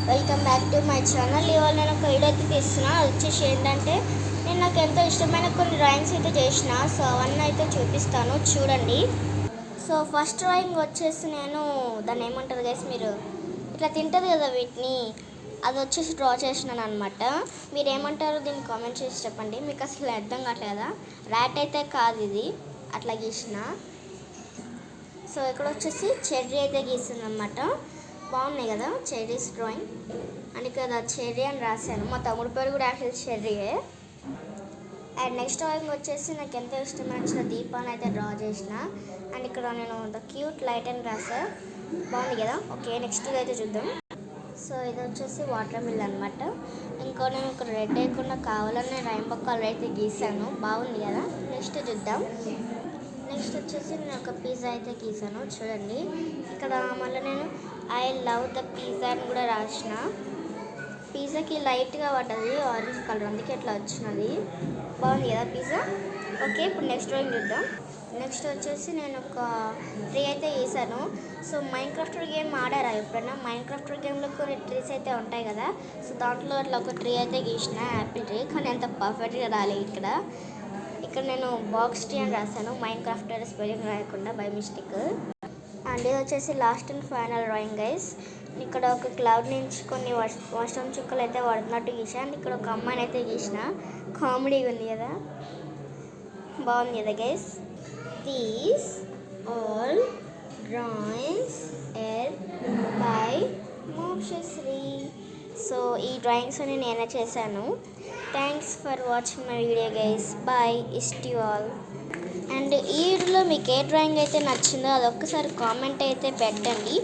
Welcome back to my channel. ఇవాళ నేను ఒక వీడియో అయితే తీస్తున్నా. అది వచ్చేసి ఏంటంటే నేను నాకు ఎంతో ఇష్టమైన కొన్ని డ్రాయింగ్స్ అయితే చేసిన. సో అవన్నీ అయితే చూపిస్తాను, చూడండి. సో ఫస్ట్ డ్రాయింగ్ వచ్చేసి నేను దాన్ని ఏమంటారు గైస్, మీరు ఇట్లా తింటుంది కదా వీటిని, అది వచ్చేసి డ్రా చేసినాను అనమాట. మీరు ఏమంటారు దీన్ని కామెంట్ చేసి చెప్పండి. మీకు అసలు అర్థం కావట్లేదా? ర్యాట్ అయితే కాదు ఇది, అట్లా గీసిన. సో ఇక్కడ వచ్చేసి చెర్రీ అయితే గీసింది అనమాట. బాగున్నాయి కదా చెర్రీస్ డ్రాయింగ్. అండ్ ఇక్కడ చెర్రీ అని రాశాను. మా తమ్ముడు పేరు కూడా యాక్చువల్ చెర్రీయే. అండ్ నెక్స్ట్ డ్రాయింగ్ వచ్చేసి నాకు ఎంతో ఇష్టమైన దీపాన్ని అయితే డ్రా చేసిన. అండ్ ఇక్కడ నేను ద క్యూట్ లైట్ అని రాసా. బాగుంది కదా. ఓకే, నెక్స్ట్ అయితే చూద్దాం. సో ఇది వచ్చేసి వాటర్ మిల్ అనమాట. ఇంకో నేను ఇక్కడ రెడ్ వేయకుండా కావాలని రైంబో కలర్ అయితే గీసాను. బాగుంది కదా. నెక్స్ట్ చూద్దాం. నెక్స్ట్ వచ్చేసి నేను ఒక పిజ్జా అయితే గీసాను, చూడండి. ఇక్కడ మళ్ళీ నేను ఐ లవ్ ద పిజ్జా అని కూడా రాసిన. పిజ్జాకి లైట్గా పడ్డది ఆరెంజ్ కలర్, అందుకే ఇట్లా వచ్చినది. బాగుంది కదా పిజ్జా. ఓకే, ఇప్పుడు నెక్స్ట్ డ్రాయింగ్ చూద్దాం. నెక్స్ట్ వచ్చేసి నేను ఒక ట్రీ అయితే గీసాను. సో మైన్క్రాఫ్ట్ గేమ్ ఆడారా ఎప్పుడైనా? మైన్క్రాఫ్ట్ గేమ్లో కొన్ని ట్రీస్ అయితే ఉంటాయి కదా. సో దాంట్లో అట్లా ఒక ట్రీ అయితే గీసిన, యాపిల్ ట్రీ. కానీ అంత పర్ఫెక్ట్గా రాలేదు. ఇక్కడ నేను బాక్స్ ట్రీ అని రాశాను, మైన్క్రాఫ్ట్ స్పెల్లింగ్ రాయకుండా బై మిస్టేక్. అండ్ ఇది వచ్చేసి last and final drawing guys. ఇక్కడ ఒక క్లౌడ్ నుంచి కొన్ని వర్షం చుక్కలు అయితే పడుతున్నట్టు గీసా. అండ్ ఇక్కడ ఒక అమ్మాయిని అయితే గీసిన. కామెడీగా ఉంది కదా, బాగుంది కదా guys. These all drawings are by Mokshashri. So ఈ డ్రాయింగ్స్ అన్ని నేనే చేశాను. Thanks for watching my video guys. Bye, ఇస్ట్ యు ఆల్. అండ్ ఈ వీడియోలో మీకు ఏ డ్రాయింగ్ అయితే నచ్చిందో అది ఒక్కసారి కామెంట్ అయితే పెట్టండి.